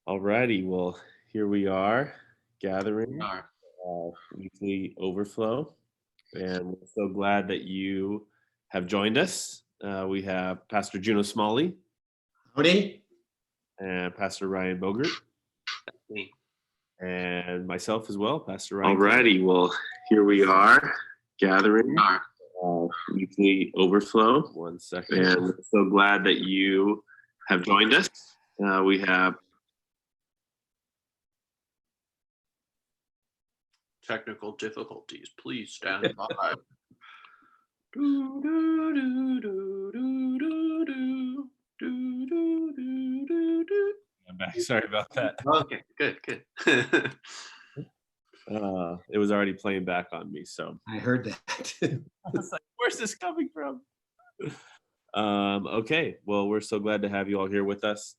Alrighty, well, here we are We gathering are. weekly overflow, and we're so glad that you have joined us. We have Pastor Juno Smalley Howdy. and Pastor Ryan Bogert, Me. and myself as well, Pastor Ryan. Alrighty, well, here we are gathering We are. Weekly overflow. One second, and we're so glad that you have joined us. We have Technical difficulties. Please stand by. Do, do, do, do, do, do, do, do, do, do, do. I'm back. Sorry about that. Okay, good. It was already playing back on me, so I heard that. I was like, where's this coming from? Okay, well, we're so glad to have you all here with us.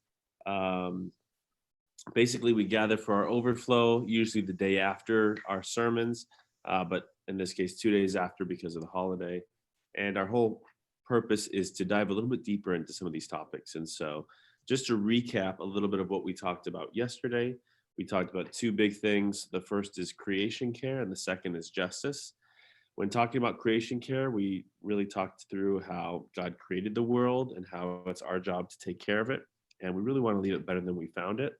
Basically, we gather for our overflow, usually the day after our sermons, but in this case, 2 days after because of the holiday. And our whole purpose is to dive a little bit deeper into some of these topics. And so, just to recap a little bit of what we talked about yesterday, we talked about two big things. The first is creation care, and the second is justice. When talking about creation care, we really talked through how God created the world and how it's our job to take care of it. And we really want to leave it better than we found it.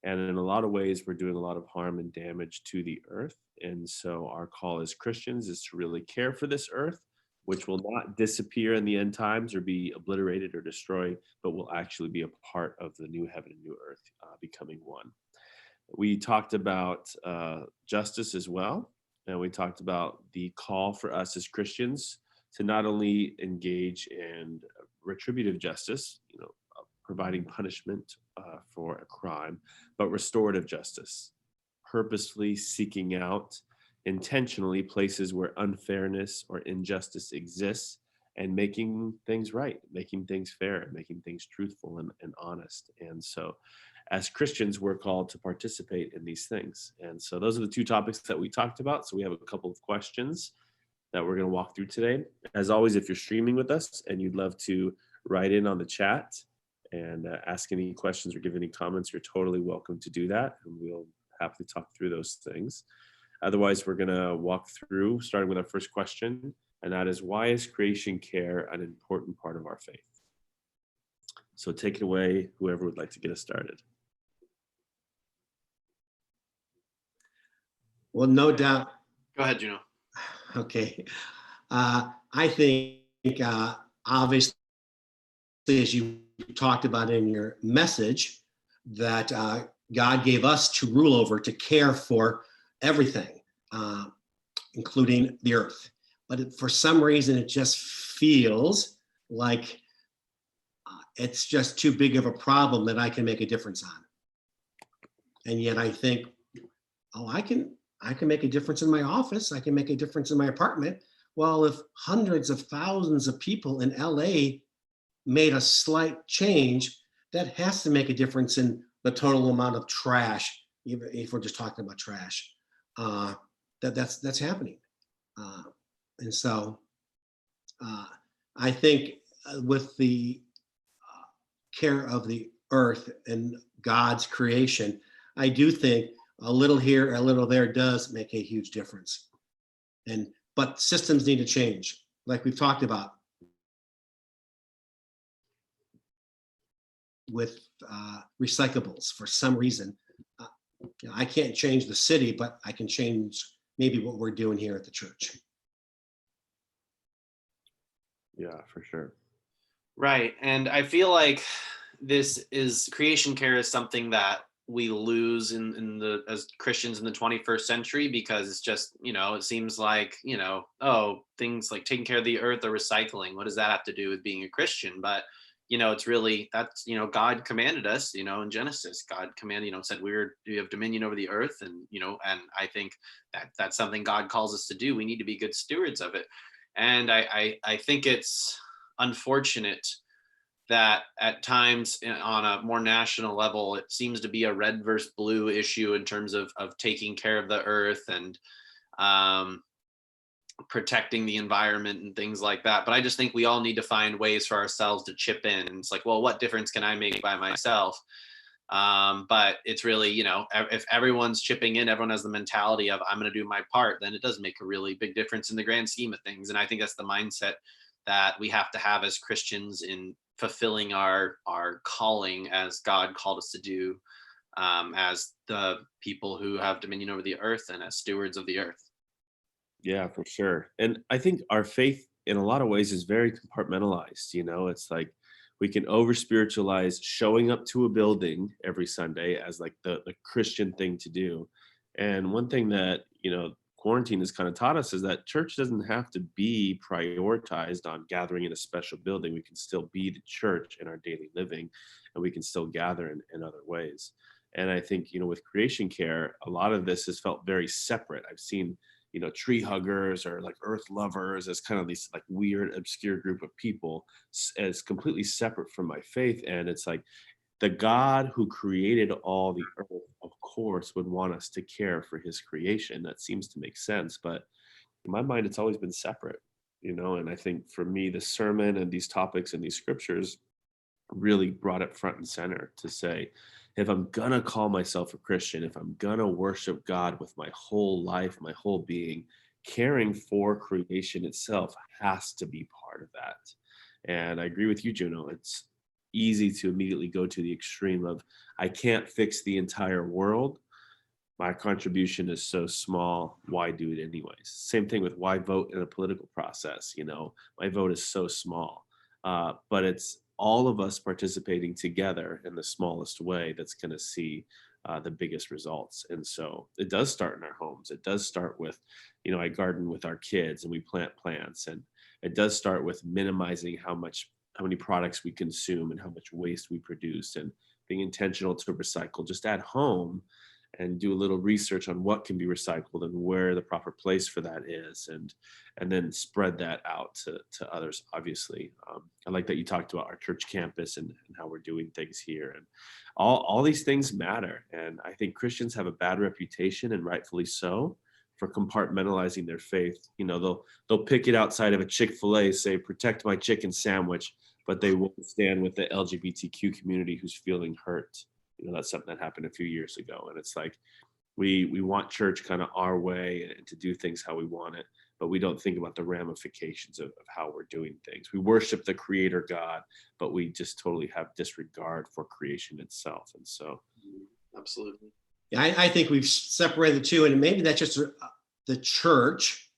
And in a lot of ways, we're doing a lot of harm and damage to the earth. And so our call as Christians is to really care for this earth, which will not disappear in the end times or be obliterated or destroyed, but will actually be a part of the new heaven and new earth becoming one. We talked about justice as well. And we talked about the call for us as Christians to not only engage in retributive justice, providing punishment for a crime, but restorative justice, purposefully seeking out intentionally places where unfairness or injustice exists and making things right, making things fair, making things truthful and honest. And so as Christians, we're called to participate in these things. And so those are the two topics that we talked about. So we have a couple of questions that we're going to walk through today. As always, if you're streaming with us and you'd love to write in on the chat and ask any questions or give any comments, you're totally welcome to do that. And we'll happily talk through those things. Otherwise, we're going to walk through, starting with our first question, and that is, why is creation care an important part of our faith? So take it away, whoever would like to get us started. Well, no doubt. Go ahead, Juno. Okay. I think, obviously, as you talked about in your message, that God gave us to rule over, to care for everything, including the earth. But for some reason, it just feels like it's just too big of a problem that I can make a difference on. And yet I think, I can make a difference in my office. I can make a difference in my apartment. Well, if hundreds of thousands of people in LA made a slight change, that has to make a difference in the total amount of trash, even if we're just talking about trash, that's happening. And so I think with the care of the earth and God's creation, I do think a little here, a little there does make a huge difference. But systems need to change, like we've talked about with recyclables. For some reason, I can't change the city, but I can change maybe what we're doing here at the church. Yeah, for sure. Right. And I feel like creation care is something that we lose as Christians in the 21st century, because it's just, it seems like, things like taking care of the earth or recycling, what does that have to do with being a Christian? But, it's really, that's, God commanded us, in Genesis, God commanded, said we have dominion over the earth. And, and I think that's something God calls us to do. We need to be good stewards of it. And I think it's unfortunate that at times on a more national level, it seems to be a red versus blue issue in terms of taking care of the earth and protecting the environment and things like that. But I just think we all need to find ways for ourselves to chip in. And it's like, well, what difference can I make by myself? But it's really, if everyone's chipping in, everyone has the mentality of I'm going to do my part, then it does make a really big difference in the grand scheme of things. And I think that's the mindset that we have to have as Christians in fulfilling our calling as God called us to do, as the people who have dominion over the earth and as stewards of the earth. Yeah, for sure. And I think our faith in a lot of ways is very compartmentalized. It's like we can over spiritualize showing up to a building every Sunday as like the Christian thing to do. And one thing that, quarantine has kind of taught us is that church doesn't have to be prioritized on gathering in a special building. We can still be the church in our daily living, and we can still gather in other ways. And I think, with creation care, a lot of this has felt very separate. I've seen tree huggers or like earth lovers as kind of these like weird, obscure group of people as completely separate from my faith. And it's like the God who created all the earth, of course, would want us to care for his creation. That seems to make sense. But in my mind, it's always been separate, and I think for me, the sermon and these topics and these scriptures really brought it front and center to say, if I'm gonna call myself a Christian, if I'm gonna worship God with my whole life, my whole being, caring for creation itself has to be part of that. And I agree with you, Juno. It's easy to immediately go to the extreme of, I can't fix the entire world. My contribution is so small. Why do it anyways? Same thing with why vote in a political process. My vote is so small. But it's all of us participating together in the smallest way that's going to see the biggest results. And so it does start in our homes. It does start with, I garden with our kids and we plant plants. And it does start with minimizing how many products we consume and how much waste we produce, and being intentional to recycle just at home, and do a little research on what can be recycled and where the proper place for that is, and then spread that out to others. Obviously, I like that you talked about our church campus and how we're doing things here, and all these things matter. And I think Christians have a bad reputation, and rightfully so, for compartmentalizing their faith. They'll pick it outside of a Chick-fil-A, say protect my chicken sandwich, but they won't stand with the LGBTQ community who's feeling hurt. That's something that happened a few years ago. And it's like, we want church kind of our way and to do things how we want it, but we don't think about the ramifications of how we're doing things. We worship the creator God, but we just totally have disregard for creation itself. And so. Absolutely. Yeah, I think we've separated the two, and maybe that's just the church,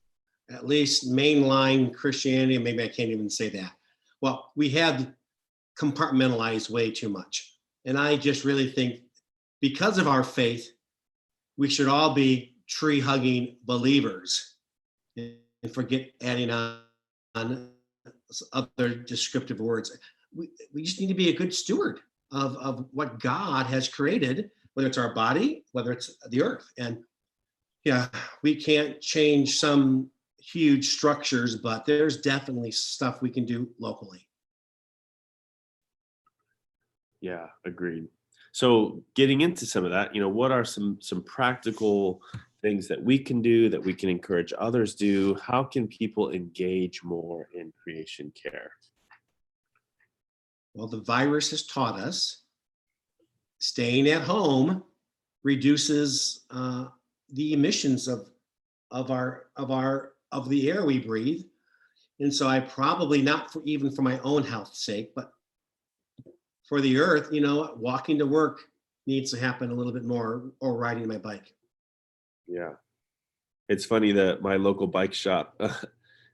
at least mainline Christianity. Maybe I can't even say that. Well, we have compartmentalized way too much. And I just really think because of our faith, we should all be tree hugging believers and forget adding on other descriptive words. We just need to be a good steward of what God has created, whether it's our body, whether it's the earth. And yeah, we can't change some huge structures, but there's definitely stuff we can do locally. Yeah, agreed. So getting into some of that, what are some practical things that we can do, that we can encourage others do? How can people engage more in creation care? Well, the virus has taught us staying at home reduces the emissions of the air we breathe. And so I probably, not even for my own health's sake, but for the earth, walking to work needs to happen a little bit more, or riding my bike. Yeah. It's funny that my local bike shop,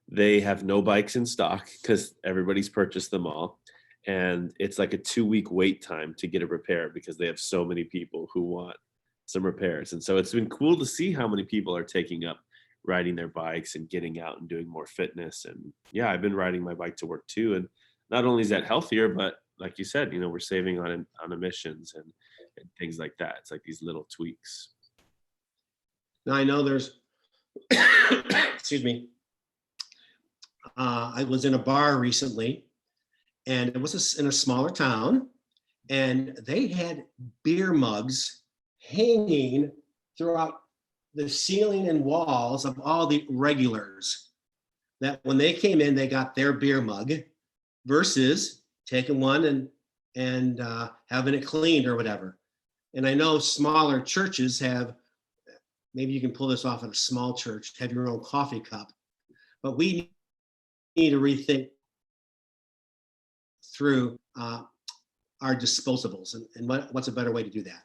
they have no bikes in stock because everybody's purchased them all. And it's like a 2-week wait time to get a repair because they have so many people who want some repairs. And so it's been cool to see how many people are taking up riding their bikes and getting out and doing more fitness. And yeah, I've been riding my bike to work too. And not only is that healthier, but like you said, we're saving on emissions and things like that. It's like these little tweaks. Now I know there's, excuse me. I was in a bar recently, and it was in a smaller town, and they had beer mugs hanging throughout the ceiling and walls of all the regulars. That when they came in, they got their beer mug, versus taking one and having it cleaned or whatever. And I know smaller churches have, maybe you can pull this off at a small church, have your own coffee cup. But we need to rethink through our disposables and what's a better way to do that.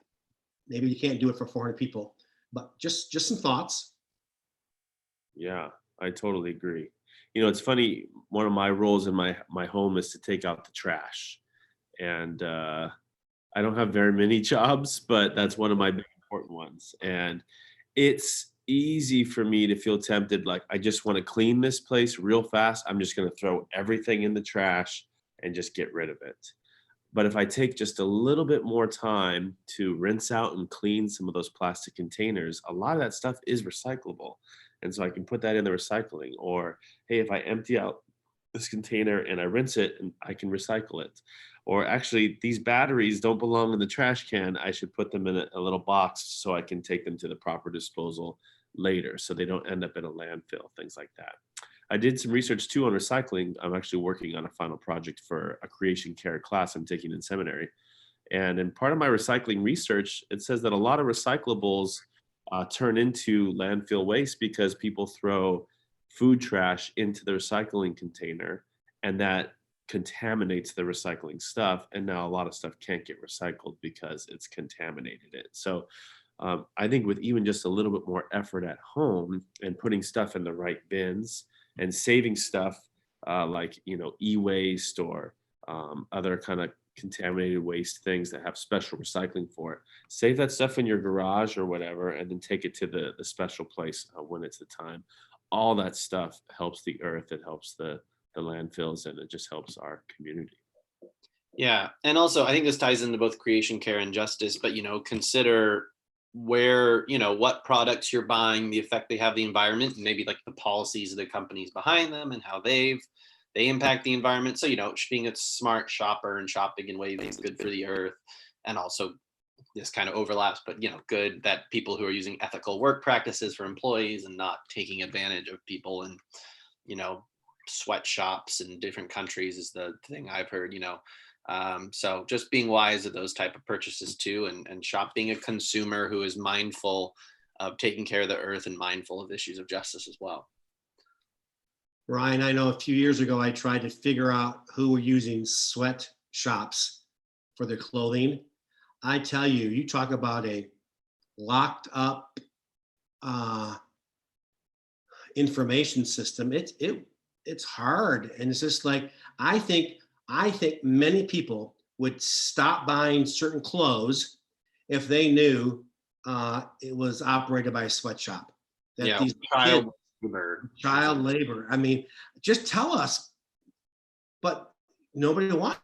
Maybe you can't do it for 400 people, but just some thoughts. Yeah, I totally agree. You know, it's funny. One of my roles in my home is to take out the trash, and I don't have very many jobs, but that's one of my big important ones. And it's easy for me to feel tempted, like I just want to clean this place real fast. I'm just going to throw everything in the trash and just get rid of it. But if I take just a little bit more time to rinse out and clean some of those plastic containers, a lot of that stuff is recyclable. And so I can put that in the recycling. Or, hey, if I empty out this container and I rinse it, and I can recycle it. Or actually, these batteries don't belong in the trash can. I should put them in a little box so I can take them to the proper disposal later so they don't end up in a landfill, things like that. I did some research too on recycling. I'm actually working on a final project for a creation care class I'm taking in seminary. And in part of my recycling research, it says that a lot of recyclables turn into landfill waste because people throw food trash into the recycling container, and that contaminates the recycling stuff. And now a lot of stuff can't get recycled because it's contaminated it. So I think with even just a little bit more effort at home and putting stuff in the right bins and saving stuff like, you know, e-waste or other kind of contaminated waste things that have special recycling for it. Save that stuff in your garage or whatever, and then take it to the special place when it's the time. All that stuff helps the earth. It helps the landfills, and it just helps our community. Yeah. And also, I think this ties into both creation care and justice, but, consider where, what products you're buying, the effect they have the environment, and maybe like the policies of the companies behind them and how they impact the environment. So, being a smart shopper and shopping in ways that's good for the earth. And also this kind of overlaps, but, good that people who are using ethical work practices for employees and not taking advantage of people and, sweatshops in different countries is the thing I've heard, so just being wise of those type of purchases too, and shop being a consumer who is mindful of taking care of the earth and mindful of issues of justice as well. Ryan, I know a few years ago I tried to figure out who were using sweatshops for their clothing. I tell you, you talk about a locked up information system. It's hard, and it's just like I think many people would stop buying certain clothes if they knew it was operated by a sweatshop. That Yeah, these child kids, labor. child labor. I mean, just tell us, but nobody wants.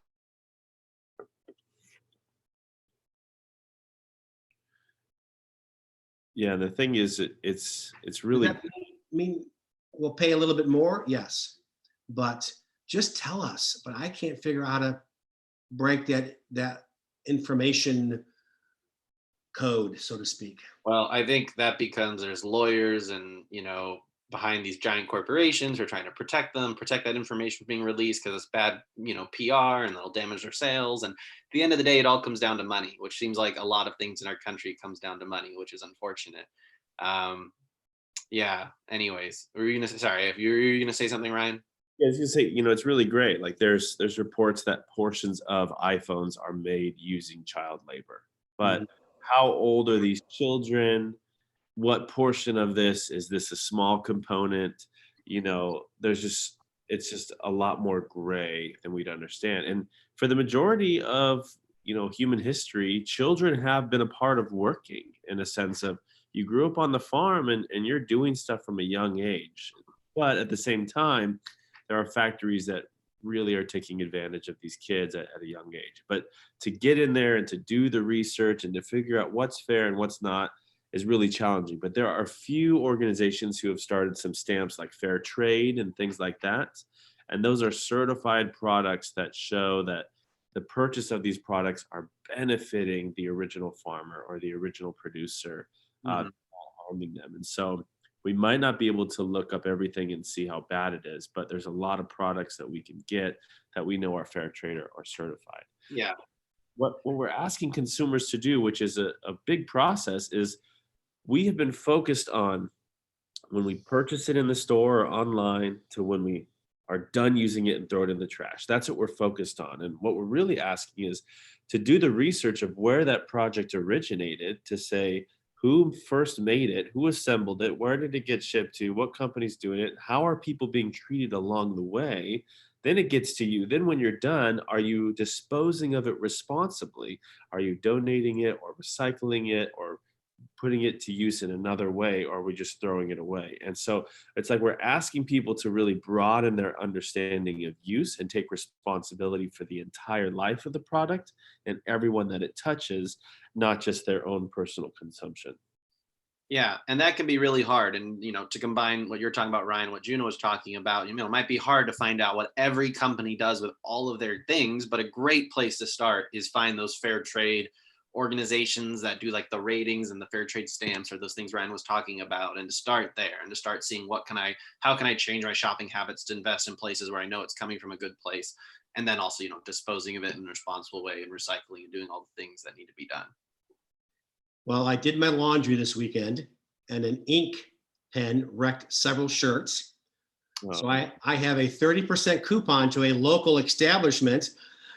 Yeah, the thing is, it's Does really that mean we'll pay a little bit more? Yes, but just tell us. But I can't figure out how to break that information code, so to speak. Well, I think that becomes there's lawyers and behind these giant corporations who are trying to protect that information from being released because it's bad, PR, and that'll damage their sales. And at the end of the day, it all comes down to money, which seems like a lot of things in our country comes down to money, which is unfortunate. Yeah. Anyways, sorry, if you're gonna say something, Ryan. Yeah, I was gonna say, it's really great. Like there's reports that portions of iPhones are made using child labor. But Mhm. how old are these children? What portion of this is this a small component? There's just it's just a lot more gray than we'd understand. And for the majority of human history, children have been a part of working in a sense of you grew up on the farm and you're doing stuff from a young age. But at the same time, there are factories that really are taking advantage of these kids at a young age. But to get in there and to do the research and to figure out what's fair and what's not is really challenging. But there are a few organizations who have started some stamps like fair trade and things like that. And those are certified products that show that the purchase of these products are benefiting the original farmer or the original producer, Mhm. not harming them. And so we might not be able to look up everything and see how bad it is, but there's a lot of products that we can get that we know are fair trade or certified. Yeah. what we're asking consumers to do, which is a big process, is we have been focused on when we purchase it in the store or online to when we are done using it and throw it in the trash. That's what we're focused on. And what we're really asking is to do the research of where that project originated, to say who first made it, who assembled it, where did it get shipped to, what company's doing it, how are people being treated along the way. Then it gets to you. Then when you're done, are you disposing of it responsibly? Are you donating it or recycling it or putting it to use in another way, or are we just throwing it away? And so it's like we're asking people to really broaden their understanding of use and take responsibility for the entire life of the product and everyone that it touches, not just their own personal consumption. Yeah, and that can be really hard. And to combine what you're talking about, Ryan, what Juno was talking about, it might be hard to find out what every company does with all of their things, but a great place to start is find those fair trade organizations that do like the ratings and the fair trade stamps, or those things Ryan was talking about, and to start there and to start seeing how can I change my shopping habits to invest in places where I know it's coming from a good place, and then also disposing of it in a responsible way and recycling and doing all the things that need to be done. Well, I did my laundry this weekend, and an ink pen wrecked several shirts. So I have a 30% coupon to a local establishment.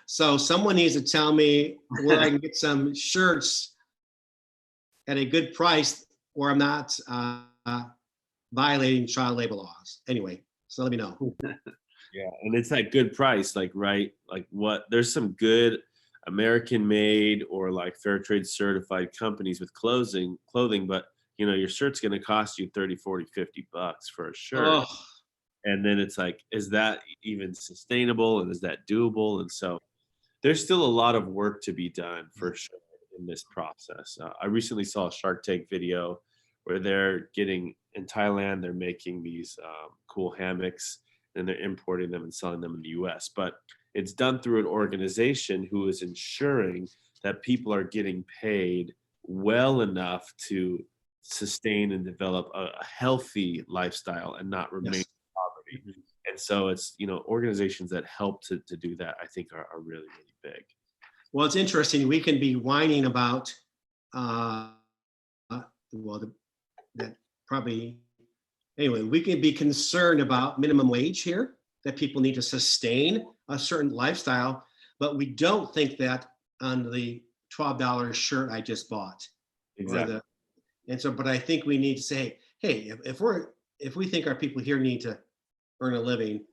So someone needs to tell me where I can get some shirts at a good price where I'm not violating child labor laws. Anyway, so let me know. Yeah, and it's that good price, like, right? Like, what, there's some good American made or like fair trade certified companies with clothing, but your shirt's going to cost you 30, 40, $50 for a shirt. Oh, And then it's like, is that even sustainable, and is that doable? And so there's still a lot of work to be done for sure in this process. I recently saw a Shark Tank video where they're getting in Thailand, they're making these cool hammocks, and they're importing them and selling them in the US. But it's done through an organization who is ensuring that people are getting paid well enough to sustain and develop a healthy lifestyle and not remain yes. in poverty. And so it's, organizations that help to do that, I think are really, really big. Well, it's interesting. We can be whining about, that probably, anyway, we can be concerned about minimum wage here, that people need to sustain a certain lifestyle, but we don't think that on the $12 shirt I just bought. Exactly. But I think we need to say, hey, if we think our people here need to earn a living,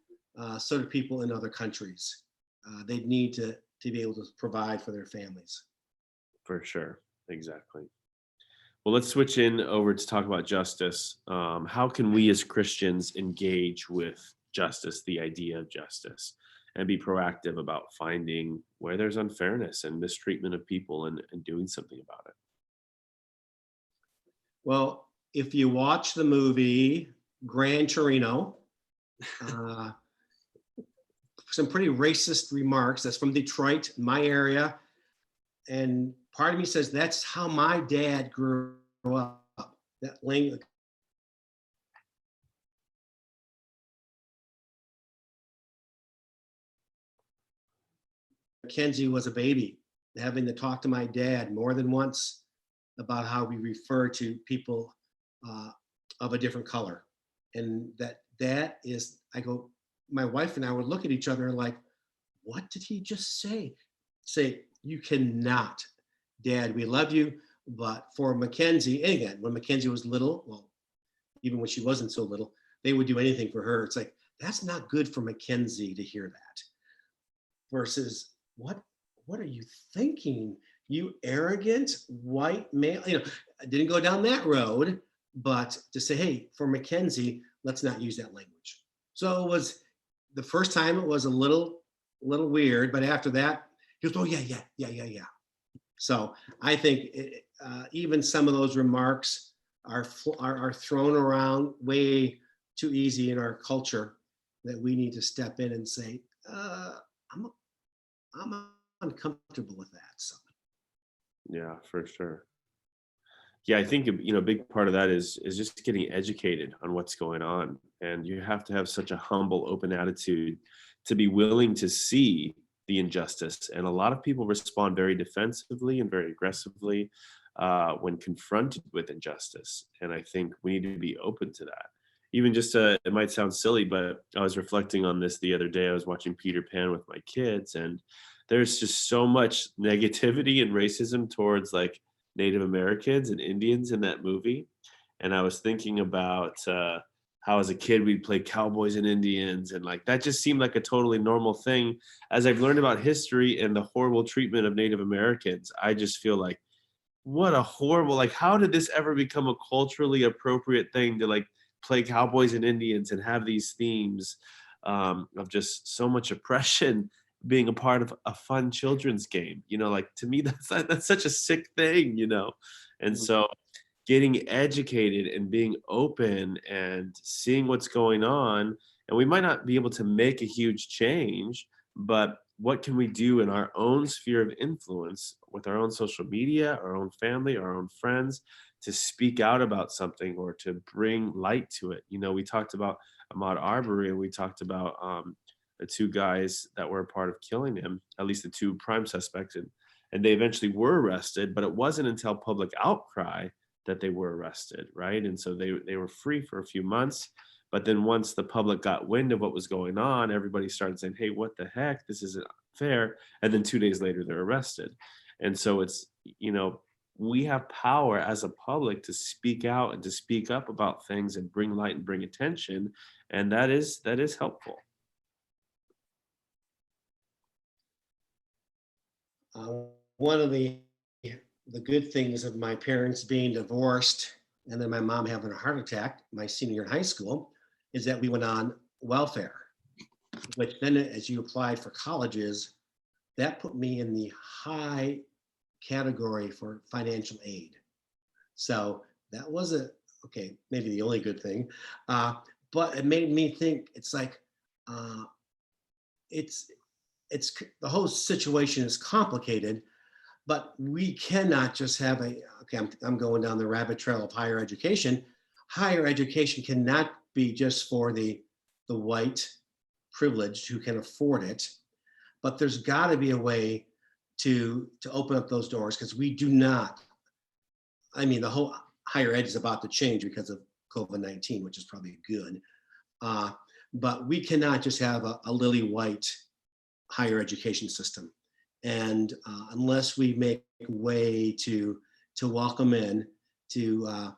so do people in other countries. They need to be able to provide for their families. For sure. Exactly. Well, let's switch in over to talk about justice. How can we as Christians engage with justice, the idea of justice, and be proactive about finding where there's unfairness and mistreatment of people and doing something about it? Well, if you watch the movie Gran Torino, some pretty racist remarks. That's from Detroit, my area. And part of me says that's how my dad grew up. That language. Mackenzie was a baby, having to talk to my dad more than once about how we refer to people of a different color. And that is, I go, my wife and I would look at each other like, what did he just say? Say, you cannot, Dad, we love you. But for Mackenzie, and again, when Mackenzie was little, well, even when she wasn't so little, they would do anything for her. It's like, that's not good for Mackenzie to hear that. Versus, what are you thinking? You arrogant white male. I didn't go down that road, but to say, hey, for Mackenzie, let's not use that language. So it was the first time it was a little weird, but after that, he goes, oh yeah. So I think even some of those remarks are thrown around way too easy in our culture, that we need to step in and say, I'm uncomfortable with that. So. Yeah, for sure. Yeah, I think a big part of that is just getting educated on what's going on, and you have to have such a humble, open attitude to be willing to see the injustice. And a lot of people respond very defensively and very aggressively when confronted with injustice. And I think we need to be open to that. Even just, it might sound silly, but I was reflecting on this the other day. I was watching Peter Pan with my kids, and there's just so much negativity and racism towards like Native Americans and Indians in that movie. And I was thinking about how as a kid we'd play cowboys and Indians, and like that just seemed like a totally normal thing. As I've learned about history and the horrible treatment of Native Americans, I just feel like, what a horrible, like, how did this ever become a culturally appropriate thing to like play cowboys and Indians and have these themes of just so much oppression being a part of a fun children's game? You know, like to me, that's such a sick thing, you know? And so getting educated and being open and seeing what's going on, and we might not be able to make a huge change, but what can we do in our own sphere of influence with our own social media, our own family, our own friends, to speak out about something or to bring light to it? You know, we talked about Ahmaud Arbery, and we talked about the two guys that were a part of killing him, at least the two prime suspects, and they eventually were arrested, but it wasn't until public outcry that they were arrested, right? And so they were free for a few months. But then once the public got wind of what was going on, everybody started saying, hey, what the heck? This isn't fair. And then 2 days later, they're arrested. And so it's, you know, we have power as a public to speak out and to speak up about things and bring light and bring attention. And that is helpful. One of the good things of my parents being divorced and then my mom having a heart attack my senior year in high school is that we went on welfare, which then as you applied for colleges, that put me in the high category for financial aid. So that wasn't, okay, maybe the only good thing, but it made me think, it's like, it's the whole situation is complicated, but we cannot just have I'm going down the rabbit trail of higher education. Higher education cannot be just for the white privileged who can afford it, but there's got to be a way to open up those doors, because we do not, I mean, the whole higher ed is about to change because of COVID-19, which is probably good. But we cannot just have a lily white higher education system. And unless we make a way to welcome in, to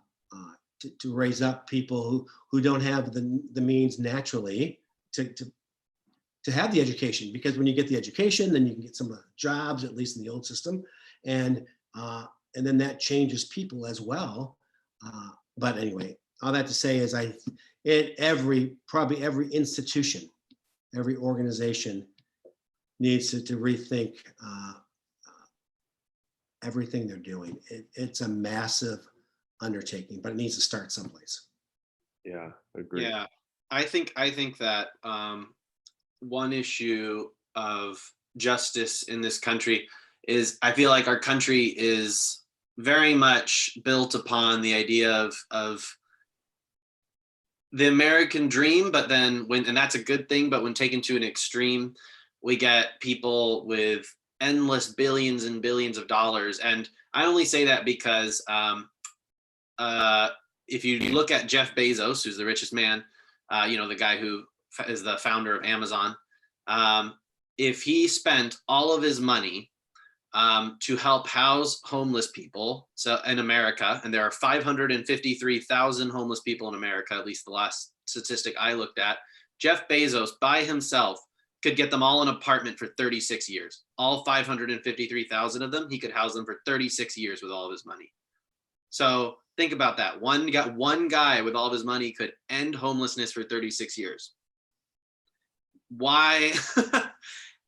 raise up people who don't have the means naturally to have the education, because when you get the education, then you can get some jobs, at least in the old system, and then that changes people as well. But anyway, all that to say is, probably every institution, every organization needs to rethink everything they're doing. It's a massive undertaking, but it needs to start someplace. Yeah, agree. Yeah, I think that one issue of justice in this country is, I feel like our country is very much built upon the idea of the American dream, but then and that's a good thing, but when taken to an extreme, we get people with endless billions and billions of dollars. And I only say that because if you look at Jeff Bezos, who's the richest man, the guy who is the founder of Amazon, if he spent all of his money to help house homeless people, so in America, and there are 553,000 homeless people in America, at least the last statistic I looked at, Jeff Bezos by himself could get them all an apartment for 36 years. All 553,000 of them, he could house them for 36 years with all of his money. So think about that. One guy with all of his money could end homelessness for 36 years. Why?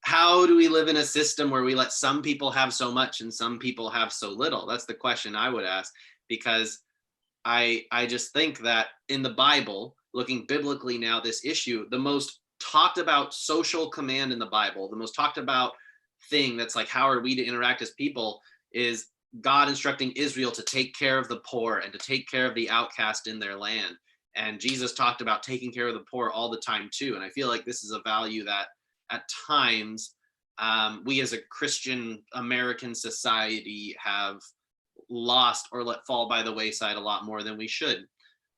How do we live in a system where we let some people have so much and some people have so little? That's the question I would ask, because I just think that in the Bible, looking biblically now, this issue, the most talked about social command in the Bible, the most talked about thing that's like, how are we to interact as people, is God instructing Israel to take care of the poor and to take care of the outcast in their land. And Jesus talked about taking care of the poor all the time too. And I feel like this is a value that at times we as a Christian American society have lost or let fall by the wayside a lot more than we should.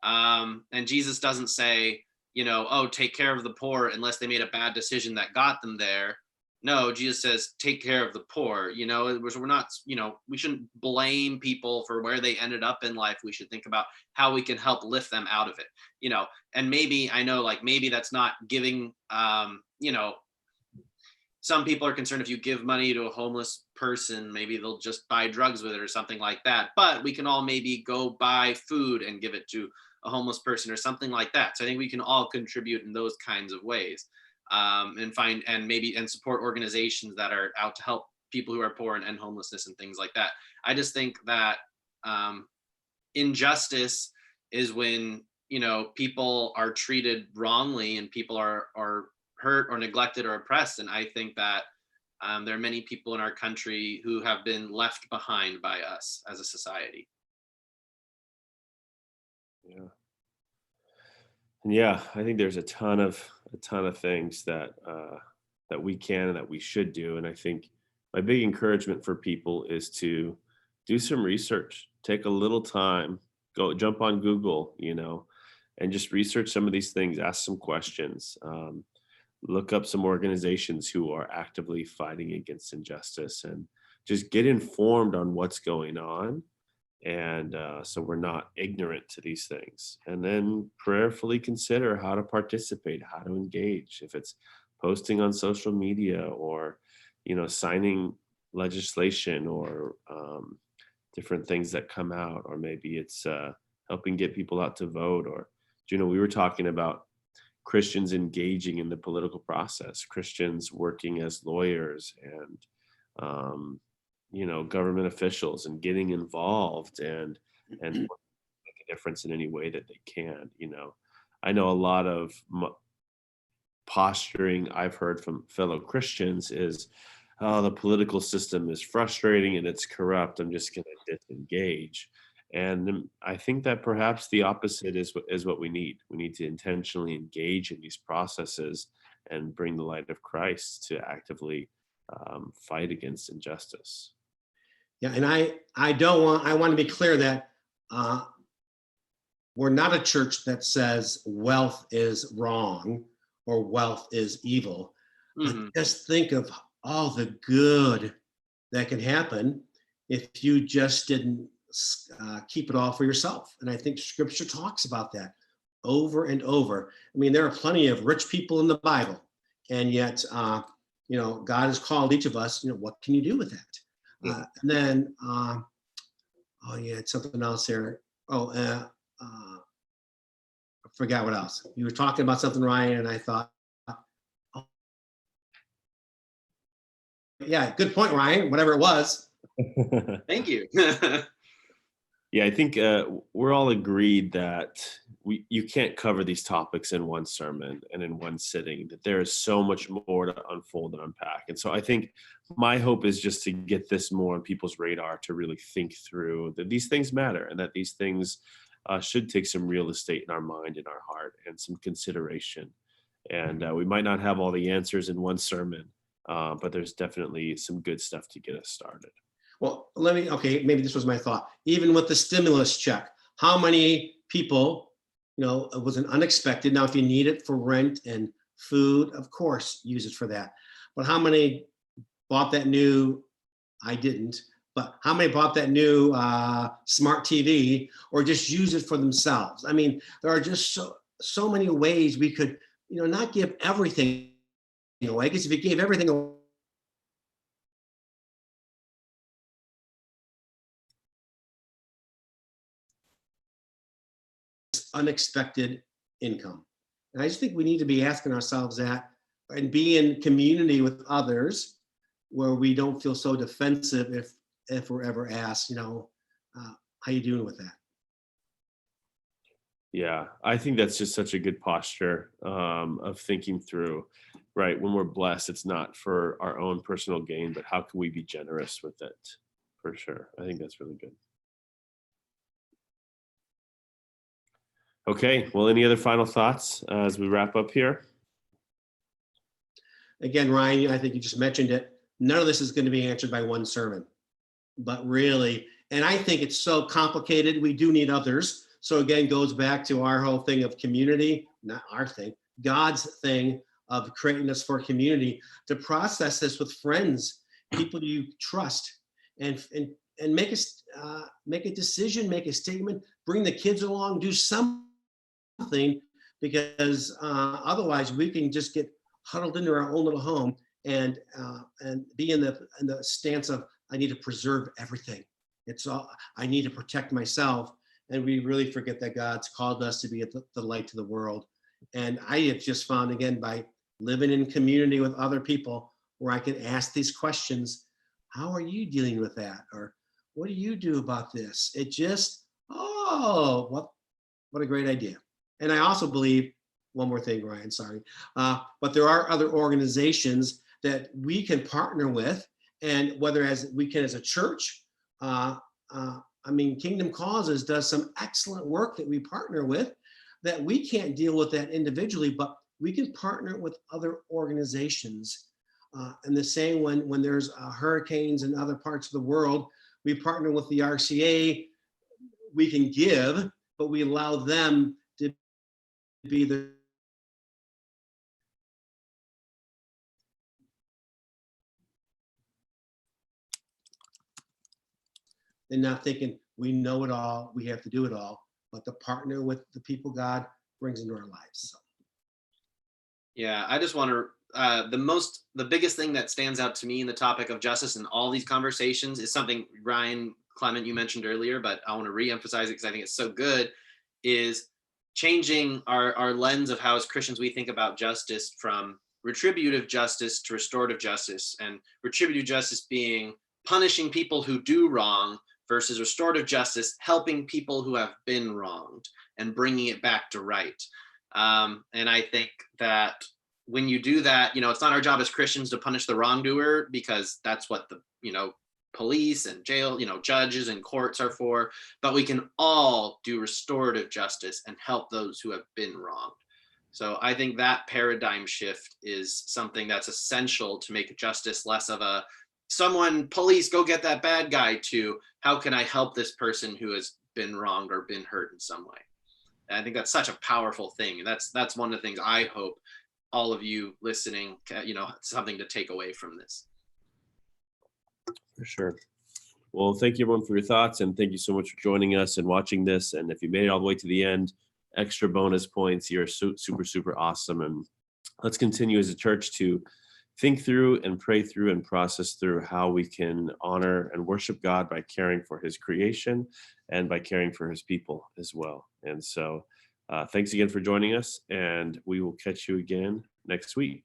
And Jesus doesn't say, oh, take care of the poor unless they made a bad decision that got them there. No, Jesus says, take care of the poor. We're not, we shouldn't blame people for where they ended up in life. We should think about how we can help lift them out of it. And maybe I know, like, maybe that's not giving, some people are concerned if you give money to a homeless person, maybe they'll just buy drugs with it or something like that. But we can all maybe go buy food and give it to a homeless person or something like that. So I think we can all contribute in those kinds of ways, and support organizations that are out to help people who are poor and end homelessness and things like that. I just think that injustice is when people are treated wrongly and people are hurt or neglected or oppressed. And I think that there are many people in our country who have been left behind by us as a society. Yeah. And yeah, I think there's a ton of things that that we can and that we should do. And I think my big encouragement for people is to do some research, take a little time, go jump on Google, and just research some of these things, ask some questions, look up some organizations who are actively fighting against injustice, and just get informed on what's going on. And so we're not ignorant to these things, and then prayerfully consider how to participate, how to engage. If it's posting on social media, or signing legislation, or different things that come out, or maybe it's helping get people out to vote. Or we were talking about Christians engaging in the political process, Christians working as lawyers and government officials, and getting involved and make a difference in any way that they can. I know a lot of posturing I've heard from fellow Christians is, oh, the political system is frustrating and it's corrupt, I'm just going to disengage. And I think that perhaps the opposite is what we need. We need to intentionally engage in these processes and bring the light of Christ to actively fight against injustice. Yeah, and I want to be clear that we're not a church that says wealth is wrong or wealth is evil. Mm-hmm. But just think of all the good that can happen if you just didn't keep it all for yourself. And I think Scripture talks about that over and over. I mean, there are plenty of rich people in the Bible, and yet, God has called each of us. What can you do with that? Yeah. And then, it's something else there. I forgot what else. You were talking about something, Ryan, and I thought, yeah, good point, Ryan, whatever it was. Thank you. Yeah, I think we're all agreed that you can't cover these topics in one sermon and in one sitting, that there is so much more to unfold and unpack. And so I think my hope is just to get this more on people's radar, to really think through that these things matter, and that these things should take some real estate in our mind and our heart, and some consideration. And we might not have all the answers in one sermon, but there's definitely some good stuff to get us started. Well, maybe this was my thought. Even with the stimulus check, how many people, it was an unexpected. Now, if you need it for rent and food, of course, use it for that. But how many bought that new, I didn't, but how many bought that new smart TV, or just use it for themselves? I mean, there are just so many ways we could, not give everything away, because if you gave everything away, unexpected income. And I just think we need to be asking ourselves that, and be in community with others where we don't feel so defensive if we're ever asked, how you doing with that? Yeah, I think that's just such a good posture of thinking through, right? When we're blessed, it's not for our own personal gain, but how can we be generous with it? For sure. I think that's really good. Okay, well, any other final thoughts as we wrap up here? again, Ryan, I think you just mentioned it. None of this is going to be answered by one sermon, but really, and I think it's so complicated. We do need others. So again, goes back to our whole thing of community, not our thing, God's thing of creating us for community to process this with friends, people you trust, and make a decision, make a statement, bring the kids along, do something, because otherwise we can just get huddled into our own little home and be in the stance of I need to preserve everything. It's all I need to protect myself, and we really forget that God's called us to be the light to the world. And I have just found, again, by living in community with other people, where I can ask these questions: how are you dealing with that? Or what do you do about this? It just, oh, what a great idea. And I also believe, one more thing, Ryan, sorry, but there are other organizations that we can partner with, and whether as we can as a church, I mean, Kingdom Causes does some excellent work that we partner with, that we can't deal with that individually, but we can partner with other organizations. And the same when there's hurricanes in other parts of the world, we partner with the RCA. We can give, but we allow them to be the and not thinking we know it all, we have to do it all, but to partner with the people God brings into our lives. So. Yeah, I just want to the biggest thing that stands out to me in the topic of justice in all these conversations is something Ryan Clement you mentioned earlier, but I want to re-emphasize it because I think it's so good, is changing our lens of how as Christians we think about justice from retributive justice to restorative justice, and retributive justice being punishing people who do wrong versus restorative justice helping people who have been wronged and bringing it back to right. And I think that when you do that, it's not our job as Christians to punish the wrongdoer, because that's what the, police and jail, judges and courts are for, but we can all do restorative justice and help those who have been wronged. So I think that paradigm shift is something that's essential to make justice less of a police go get that bad guy, to how can I help this person who has been wronged or been hurt in some way. And I think that's such a powerful thing. And that's one of the things I hope all of you listening, something to take away from this. For sure. Well, thank you everyone for your thoughts, and thank you so much for joining us and watching this. And if you made it all the way to the end, extra bonus points. You're super, super awesome. And let's continue as a church to think through and pray through and process through how we can honor and worship God by caring for his creation and by caring for his people as well. And so thanks again for joining us, and we will catch you again next week.